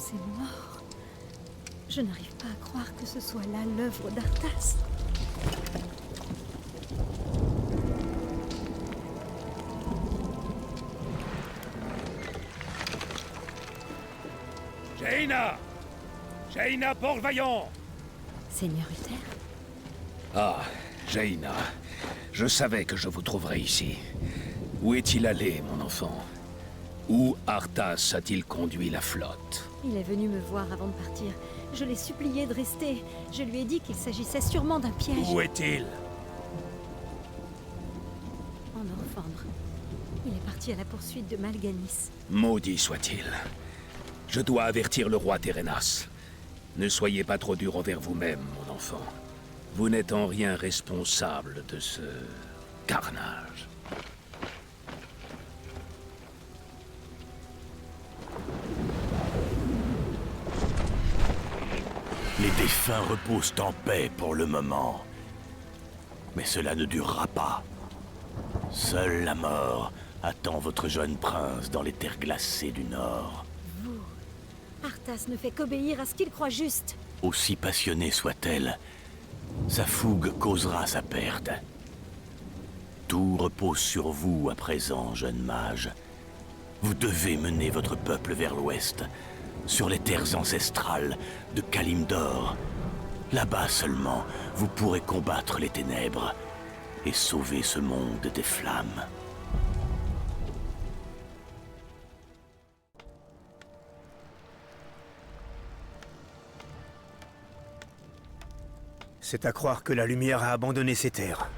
C'est mort. Je n'arrive pas à croire que ce soit là l'œuvre d'Arthas. Jaina! Jaina Port-Vaillant! Seigneur Uther? Ah, Jaina. Je savais que je vous trouverais ici. Où est-il allé, mon enfant? Où Arthas a-t-il conduit la flotte? Il est venu me voir avant de partir. Je l'ai supplié de rester. Je lui ai dit qu'il s'agissait sûrement d'un piège. Où est-il? En Orphandre. Il est parti à la poursuite de Malganis. Maudit soit-il. Je dois avertir le roi Térénas. Ne soyez pas trop dur envers vous-même, mon enfant. Vous n'êtes en rien responsable de ce carnage. Les défunts reposent en paix pour le moment. Mais cela ne durera pas. Seule la mort attend votre jeune prince dans les terres glacées du Nord. Vous... Arthas ne fait qu'obéir à ce qu'il croit juste. Aussi passionnée soit-elle, sa fougue causera sa perte. Tout repose sur vous à présent, jeune mage. Vous devez mener votre peuple vers l'ouest, sur les terres ancestrales de Kalimdor. Là-bas seulement, vous pourrez combattre les ténèbres et sauver ce monde des flammes. C'est à croire que la lumière a abandonné ces terres.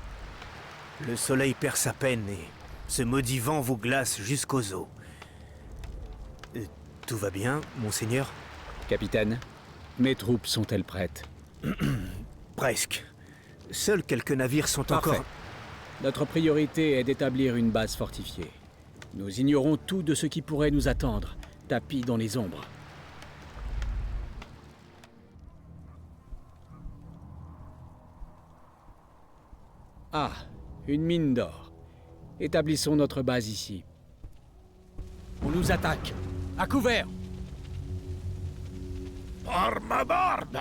Le soleil perd sa peine et ce maudit vent vous glace jusqu'aux os. Tout va bien, monseigneur? Capitaine, mes troupes sont-elles prêtes? Presque. Seuls quelques navires sont Parfait. encore... Notre priorité est d'établir une base fortifiée. Nous ignorons tout de ce qui pourrait nous attendre, tapis dans les ombres. Ah, une mine d'or. Établissons notre base ici. On nous attaque. À couvert! Par ma barbe!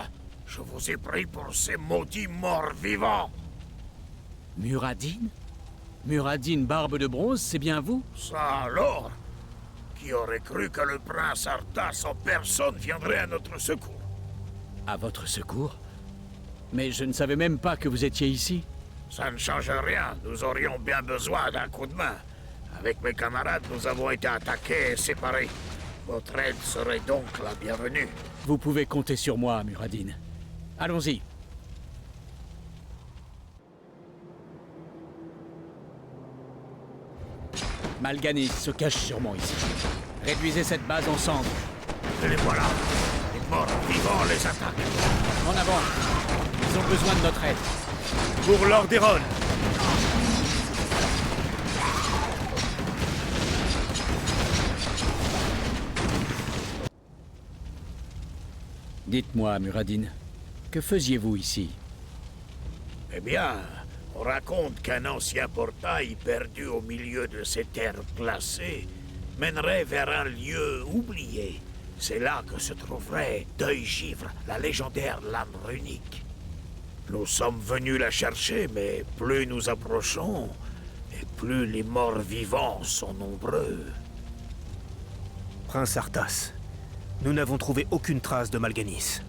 Je vous ai pris pour ces maudits morts vivants! Muradin? Muradin Barbe de Bronze, c'est bien vous? Ça alors? Qui aurait cru que le prince Arthas en personne viendrait à notre secours? À votre secours? Mais je ne savais même pas que vous étiez ici. Ça ne change rien, nous aurions bien besoin d'un coup de main. Avec mes camarades, nous avons été attaqués et séparés. Votre aide serait donc la bienvenue. Vous pouvez compter sur moi, Muradin. Allons-y. Malganis se cache sûrement ici. Réduisez cette base en cendres. Et les voilà. Les morts vivants les attaquent. En avant. Ils ont besoin de notre aide. Pour Lord Eron! Dites-moi, Muradin, que faisiez-vous ici? Eh bien, on raconte qu'un ancien portail perdu au milieu de ces terres glacées mènerait vers un lieu oublié. C'est là que se trouverait Deuil-Givre, la légendaire lame runique. Nous sommes venus la chercher, mais plus nous approchons, et plus les morts vivants sont nombreux. Prince Arthas, nous n'avons trouvé aucune trace de Malganis.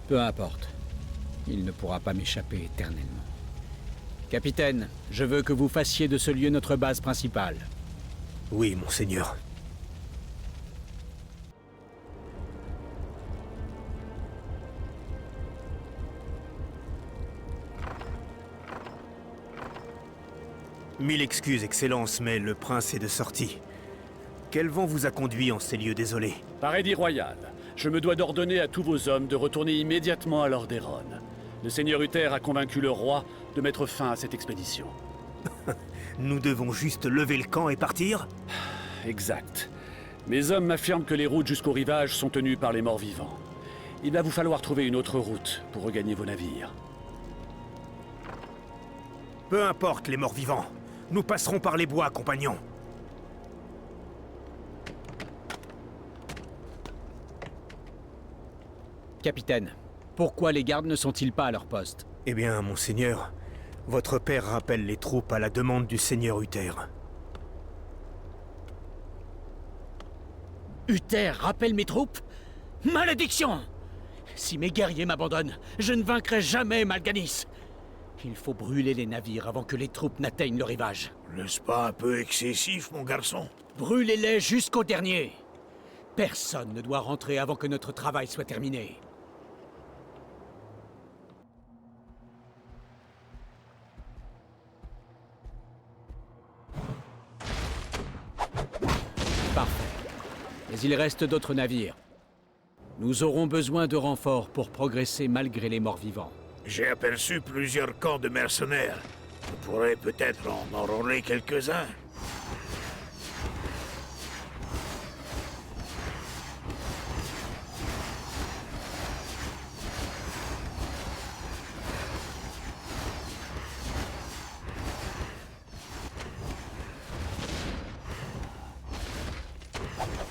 Peu importe. Il ne pourra pas m'échapper éternellement. Capitaine, je veux que vous fassiez de ce lieu notre base principale. Oui, monseigneur. Mille excuses, Excellence, mais le prince est de sortie. Quel vent vous a conduit en ces lieux désolés? Par édit royal, je me dois d'ordonner à tous vos hommes de retourner immédiatement à Lord Eron. Le seigneur Uther a convaincu le roi de mettre fin à cette expédition. Nous devons juste lever le camp et partir? Exact. Mes hommes m'affirment que les routes jusqu'au rivage sont tenues par les morts vivants. Il va vous falloir trouver une autre route pour regagner vos navires. Peu importe les morts vivants. Nous passerons par les bois, compagnons. Capitaine, pourquoi les gardes ne sont-ils pas à leur poste? Eh bien, monseigneur, votre père rappelle les troupes à la demande du seigneur Uther. Uther rappelle mes troupes? Malédiction! Si mes guerriers m'abandonnent, je ne vaincrai jamais Mal'Ganis. Il faut brûler les navires avant que les troupes n'atteignent le rivage. N'est-ce pas un peu excessif, mon garçon? Brûlez-les jusqu'au dernier. Personne ne doit rentrer avant que notre travail soit terminé. Parfait. Mais il reste d'autres navires. Nous aurons besoin de renforts pour progresser malgré les morts vivants. J'ai aperçu plusieurs camps de mercenaires. Vous pourrez peut-être en enrôler quelques-uns.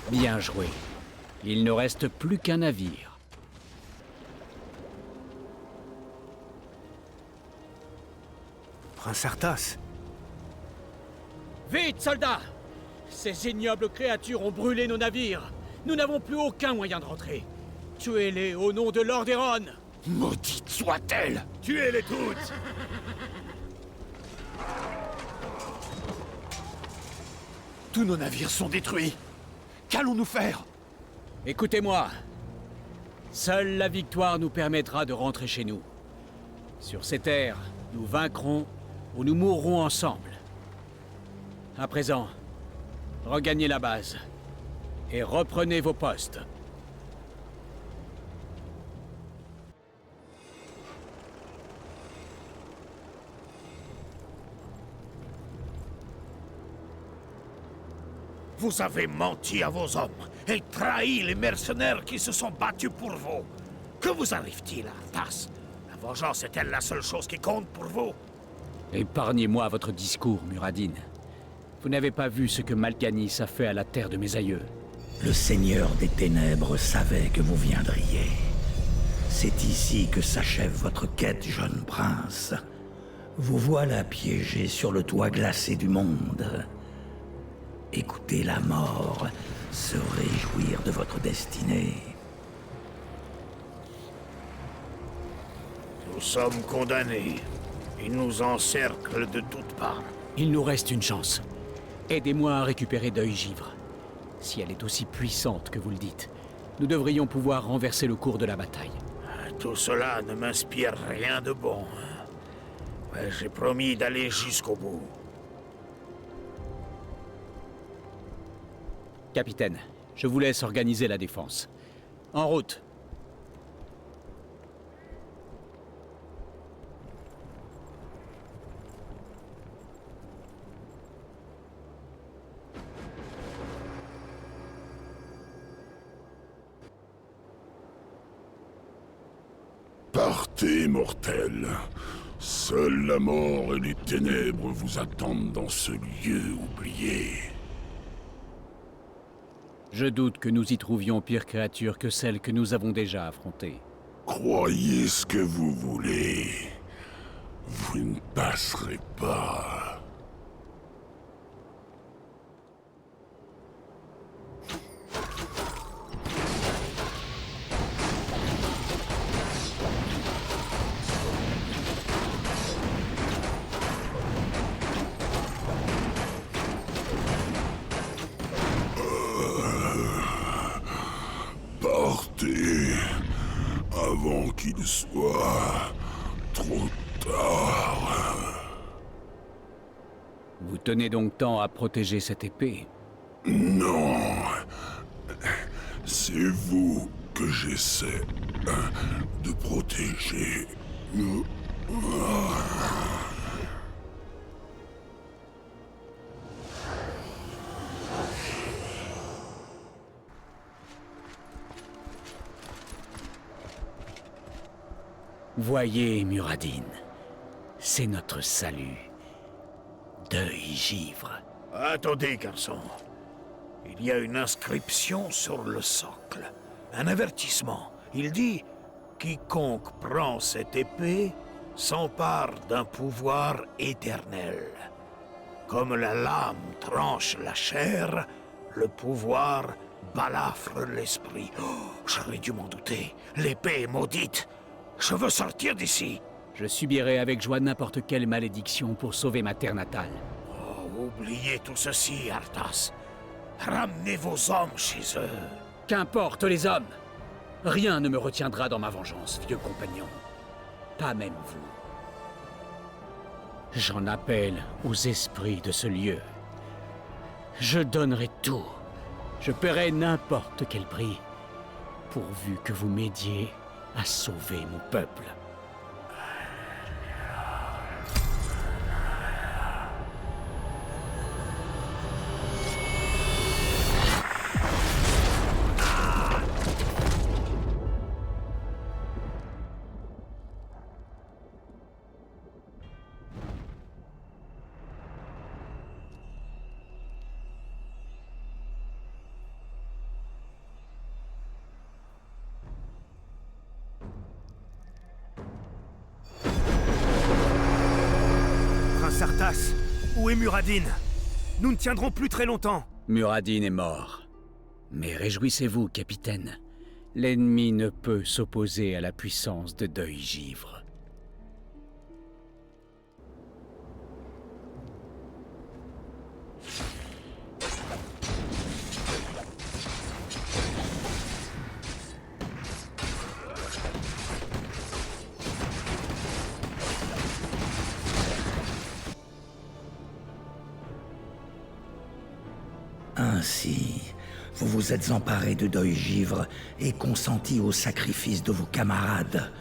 Bien joué. Il ne reste plus qu'un navire. Prince Arthas, Vite, soldats! Ces ignobles créatures ont brûlé nos navires. Nous n'avons plus aucun moyen de rentrer. Tuez-les au nom de Lordaeron! Maudite soit-elle! Tuez-les toutes! Tous nos navires sont détruits. Qu'allons-nous faire? Écoutez-moi. Seule la victoire nous permettra de rentrer chez nous. Sur ces terres, nous vaincrons ou nous mourrons ensemble. À présent, regagnez la base et reprenez vos postes. Vous avez menti à vos hommes et trahi les mercenaires qui se sont battus pour vous. Que vous arrive-t-il, Arthas? La vengeance est-elle la seule chose qui compte pour vous? Épargnez-moi votre discours, Muradin. Vous n'avez pas vu ce que Mal'Ganis a fait à la terre de mes aïeux. Le Seigneur des Ténèbres savait que vous viendriez. C'est ici que s'achève votre quête, jeune prince. Vous voilà piégé sur le toit glacé du monde. Écoutez la mort, se réjouir de votre destinée. Nous sommes condamnés. Ils nous encerclent de toutes parts. Il nous reste une chance. Aidez-moi à récupérer Deuil Givre. Si elle est aussi puissante que vous le dites, nous devrions pouvoir renverser le cours de la bataille. Tout cela ne m'inspire rien de bon. Ouais, j'ai promis d'aller jusqu'au bout. Capitaine, je vous laisse organiser la défense. En route! Partez, mortels. Seule la mort et les ténèbres vous attendent dans ce lieu oublié. Je doute que nous y trouvions pire créature que celle que nous avons déjà affrontée. Croyez ce que vous voulez. Vous ne passerez pas. Partez avant qu'il soit trop tard. Vous tenez donc tant à protéger cette épée? Non. C'est vous que j'essaie de protéger. Voyez, Muradin, c'est notre salut. Deuil Givre. Attendez, garçon. Il y a une inscription sur le socle. Un avertissement. Il dit Quiconque prend cette épée s'empare d'un pouvoir éternel. Comme la lame tranche la chair, le pouvoir balafre l'esprit. Oh, j'aurais dû m'en douter. L'épée est maudite. Je veux sortir d'ici. Je subirai avec joie n'importe quelle malédiction pour sauver ma terre natale. Oh, oubliez tout ceci, Arthas. Ramenez vos hommes chez eux. Qu'importe les hommes! Rien ne me retiendra dans ma vengeance, vieux compagnon. Pas même vous. J'en appelle aux esprits de ce lieu. Je donnerai tout. Je paierai n'importe quel prix, pourvu que vous m'aidiez à sauver mon peuple. Prince Arthas, où est Muradin? Nous ne tiendrons plus très longtemps. Muradin est mort. Mais réjouissez-vous, capitaine. L'ennemi ne peut s'opposer à la puissance de Deuil-Givre. Ainsi, vous vous êtes emparé de Deuil-Givre et consenti au sacrifice de vos camarades,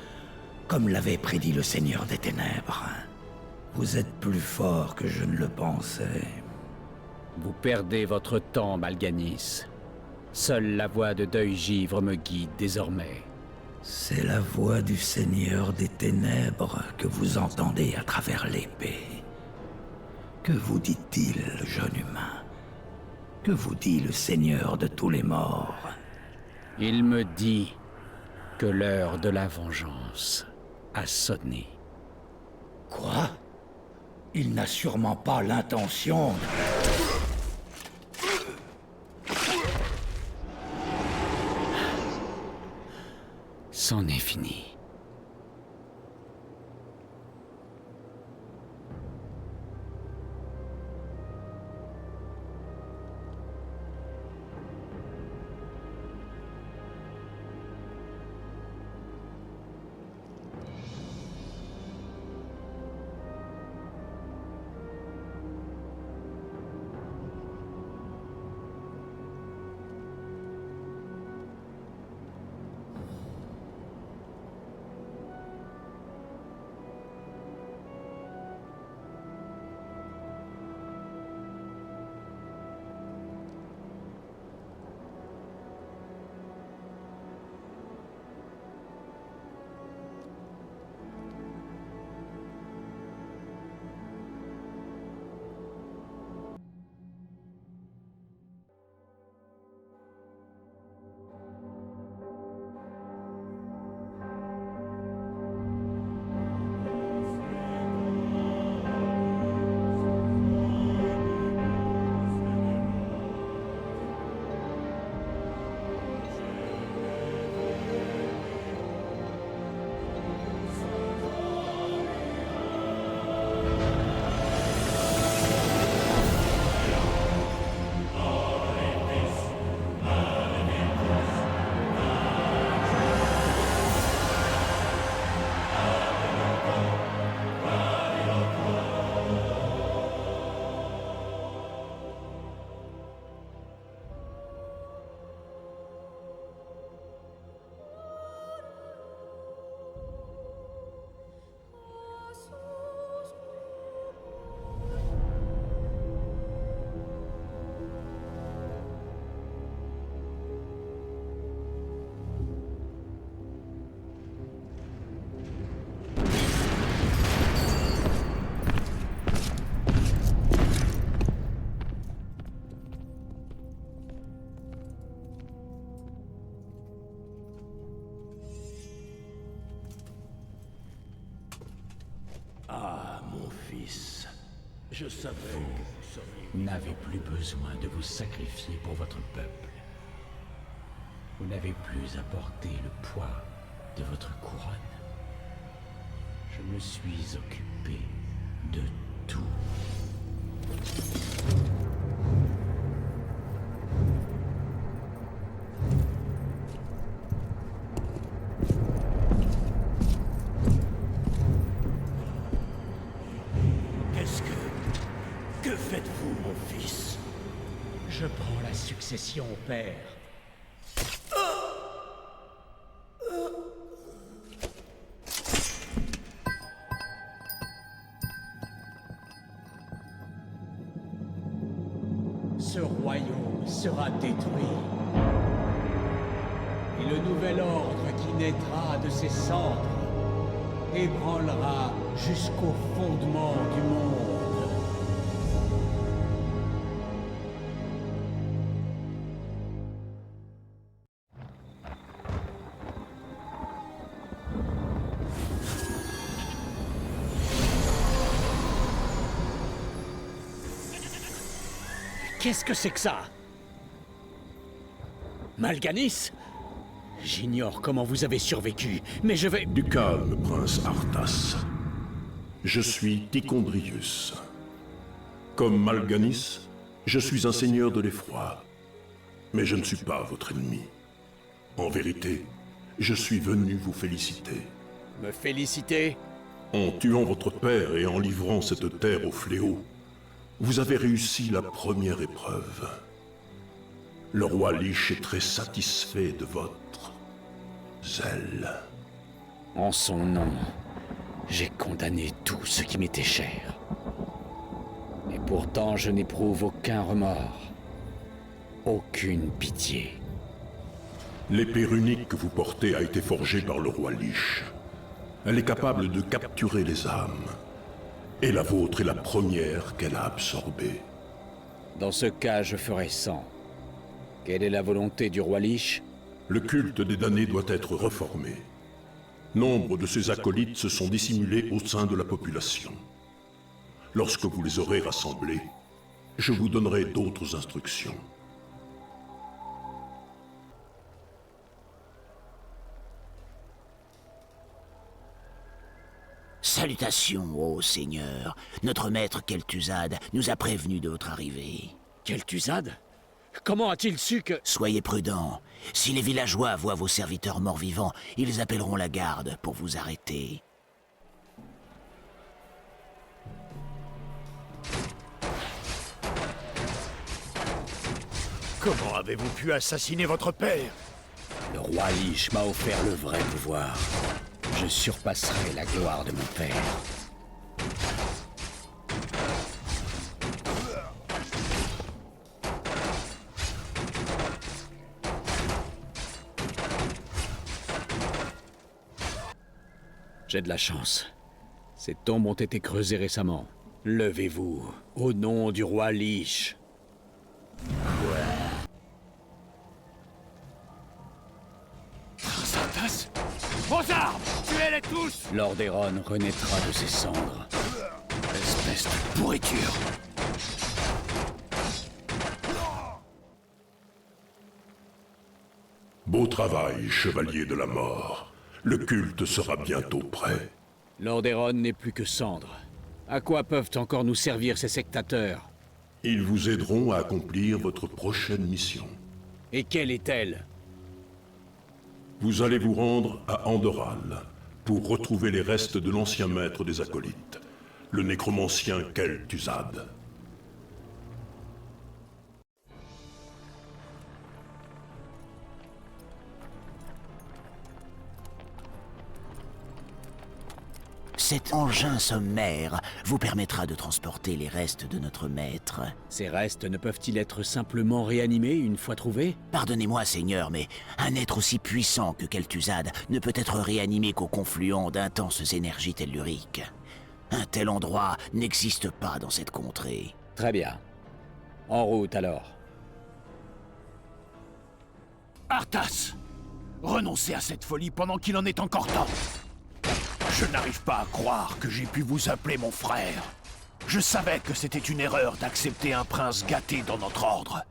comme l'avait prédit le Seigneur des Ténèbres. Vous êtes plus fort que je ne le pensais. Vous perdez votre temps, Mal'Ganis. Seule la voix de Deuil-Givre me guide désormais. C'est la voix du Seigneur des Ténèbres que vous entendez à travers l'épée. Que vous dit-il, jeune humain? Que vous dit le Seigneur de tous les morts? Il me dit que l'heure de la vengeance a sonné. Quoi? Il n'a sûrement pas l'intention... C'en est fini. fils. Je savais que vous n'avez plus besoin de vous sacrifier pour votre peuple. Vous n'avez plus à porter le poids de votre couronne. Je me suis occupé de tout. Que faites-vous, mon fils? Je prends la succession au père. Ce royaume sera détruit. Et le nouvel ordre qui naîtra de ses cendres ébranlera jusqu'au fondement du monde. Qu'est-ce que c'est que ça? Mal'Ganis? J'ignore comment vous avez survécu, mais je vais... Du calme, prince Arthas. Je suis Tichondrius. Comme Mal'Ganis, je suis un seigneur de l'effroi. Mais je ne suis pas votre ennemi. En vérité, je suis venu vous féliciter. Me féliciter? En tuant votre père et en livrant cette terre au fléau, vous avez réussi la première épreuve. Le roi Lich est très satisfait de votre zèle. En son nom, j'ai condamné tout ce qui m'était cher. Et pourtant, je n'éprouve aucun remords. Aucune pitié. L'épée runique que vous portez a été forgée par le roi Lich. Elle est capable de capturer les âmes. Et la vôtre est la première qu'elle a absorbée. Dans ce cas, je ferai 100. Quelle est la volonté du roi Lich? Le culte des damnés doit être reformé. Nombre de ses acolytes se sont dissimulés au sein de la population. Lorsque vous les aurez rassemblés, je vous donnerai d'autres instructions. Salutations, ô Seigneur. Notre maître Kel'Thuzad nous a prévenus de votre arrivée. Kel'Thuzad? Comment a-t-il su que... Soyez prudents. Si les villageois voient vos serviteurs morts-vivants, ils appelleront la garde pour vous arrêter. Comment avez-vous pu assassiner votre père? Le roi Lich m'a offert le vrai pouvoir. Je surpasserai la gloire de mon père. J'ai de la chance. Ces tombes ont été creusées récemment. Levez-vous, au nom du roi Lich. Arthas, vos armes! Tuez-les tous! Lord Erron renaîtra de ses cendres. Espèce de pourriture! Beau travail, chevalier de la mort. Le culte sera bientôt prêt. Lord Erron n'est plus que cendre. À quoi peuvent encore nous servir ces sectateurs? Ils vous aideront à accomplir votre prochaine mission. Et quelle est-elle? Vous allez vous rendre à Andoral pour retrouver les restes de l'ancien maître des acolytes, le nécromancien Kel'Thuzad. Cet engin sommaire vous permettra de transporter les restes de notre maître. Ces restes ne peuvent-ils être simplement réanimés une fois trouvés? Pardonnez-moi, Seigneur, mais un être aussi puissant que Kel'Thuzad ne peut être réanimé qu'au confluent d'intenses énergies telluriques. Un tel endroit n'existe pas dans cette contrée. Très bien. En route alors. Arthas! Renoncez à cette folie pendant qu'il en est encore temps. Je n'arrive pas à croire que j'ai pu vous appeler mon frère. Je savais que c'était une erreur d'accepter un prince gâté dans notre ordre.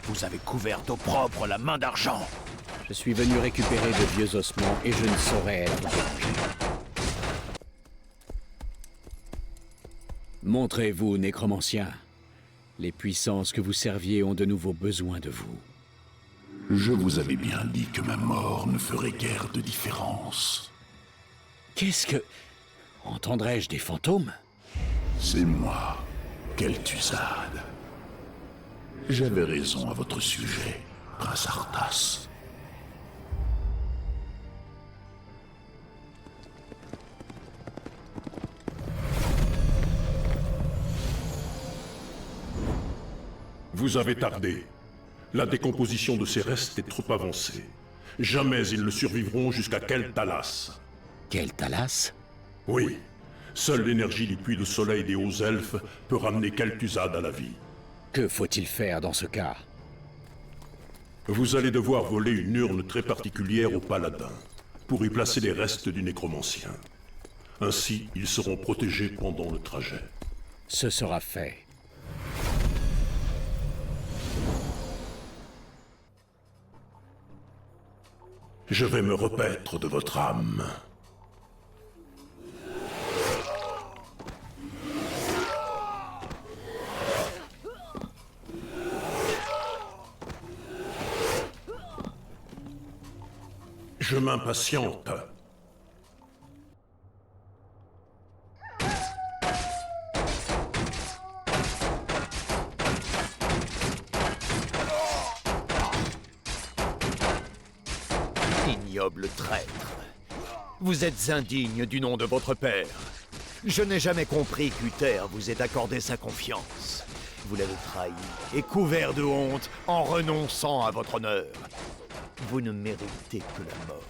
Vous avez couvert d'opprobre la main d'argent. Je suis venu récupérer de vieux ossements et je ne saurais être dérangé. Montrez-vous, nécromancien. Les puissances que vous serviez ont de nouveau besoin de vous. Je vous avais bien dit que ma mort ne ferait guère de différence. Qu'est-ce que... Entendrais-je des fantômes? C'est moi, Kel'Thuzad. J'avais raison à votre sujet, prince Arthas. Vous avez tardé. La décomposition de ces restes est trop avancée. Jamais ils ne survivront jusqu'à Kel'Thalas. Kel'Thalas? Oui. Seule l'énergie du puits de soleil des hauts elfes peut ramener Kel'Thuzad à la vie. Que faut-il faire dans ce cas? Vous allez devoir voler une urne très particulière au paladin, pour y placer les restes du nécromancien. Ainsi, ils seront protégés pendant le trajet. Ce sera fait. Je vais me repaître de votre âme. Je m'impatiente. Ignoble traître. Vous êtes indigne du nom de votre père. Je n'ai jamais compris qu'Uther vous ait accordé sa confiance. Vous l'avez trahi et couvert de honte en renonçant à votre honneur. Vous ne méritez que la mort.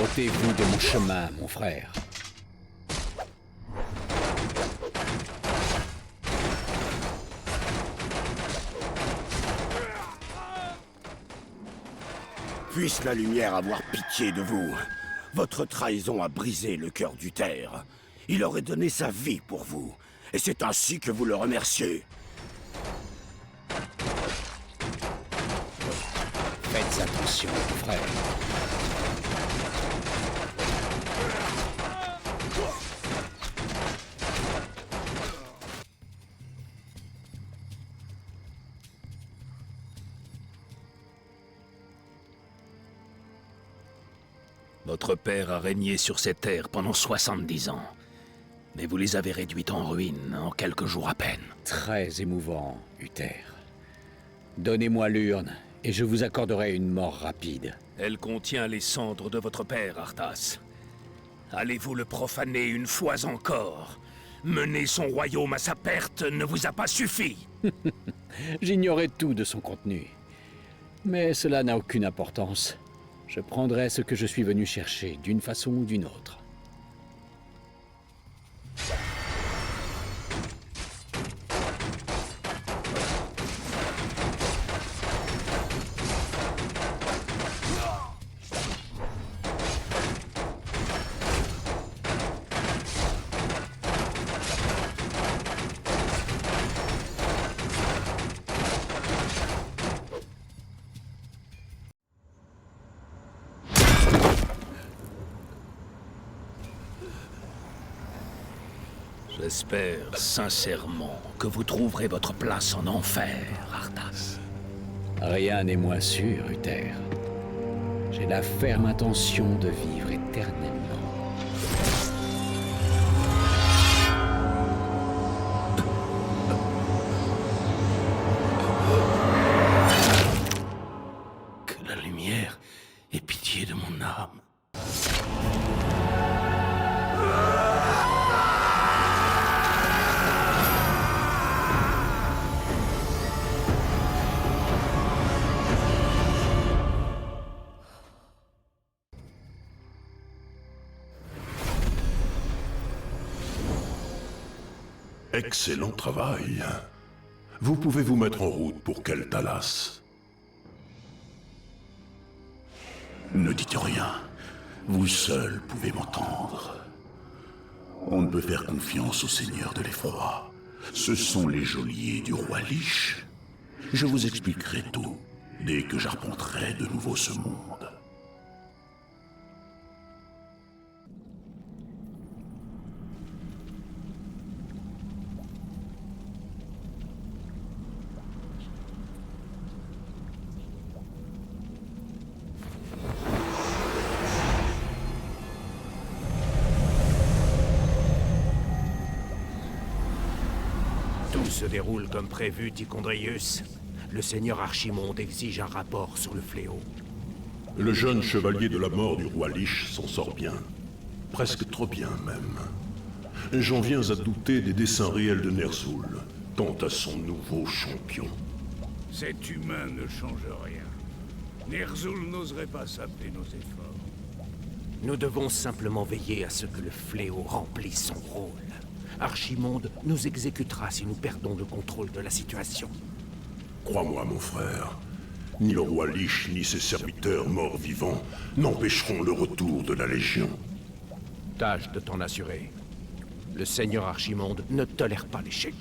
Ôtez-vous de mon chemin, mon frère. Puisse la lumière avoir pitié de vous. Votre trahison a brisé le cœur d'Uther. Il aurait donné sa vie pour vous. Et c'est ainsi que vous le remerciez. Faites attention, mon frère. Votre père a régné sur ces terres pendant 70 ans. Mais vous les avez réduites en ruines en quelques jours à peine. Très émouvant, Uther. Donnez-moi l'urne, et je vous accorderai une mort rapide. Elle contient les cendres de votre père, Arthas. Allez-vous le profaner une fois encore? Mener son royaume à sa perte ne vous a pas suffi. J'ignorais tout de son contenu. Mais cela n'a aucune importance. Je prendrai ce que je suis venu chercher, d'une façon ou d'une autre. J'espère sincèrement que vous trouverez votre place en enfer, Arthas. Rien n'est moins sûr, Uther. J'ai la ferme intention de vivre éternellement. Que la lumière ait pitié de mon âme. Excellent travail. Vous pouvez vous mettre en route pour Kel'Thalas. Ne dites rien. Vous seul pouvez m'entendre. On ne peut faire confiance au Seigneur de l'Effroi. Ce sont les geôliers du roi Lich. Je vous expliquerai tout, dès que j'arpenterai de nouveau ce monde. Tout se déroule comme prévu, Ticondrius. Le seigneur Archimonde exige un rapport sur le fléau. Le jeune chevalier de la mort du roi Lich s'en sort bien. Presque trop bien, même. J'en viens à douter des desseins réels de Ner'zhul, quant à son nouveau champion. Cet humain ne change rien. Ner'zhul n'oserait pas saper nos efforts. Nous devons simplement veiller à ce que le fléau remplisse son rôle. Archimonde nous exécutera si nous perdons le contrôle de la situation. Crois-moi, mon frère, ni le roi Lich ni ses serviteurs morts-vivants n'empêcheront le retour de la Légion. Tâche de t'en assurer. Le seigneur Archimonde ne tolère pas l'échec.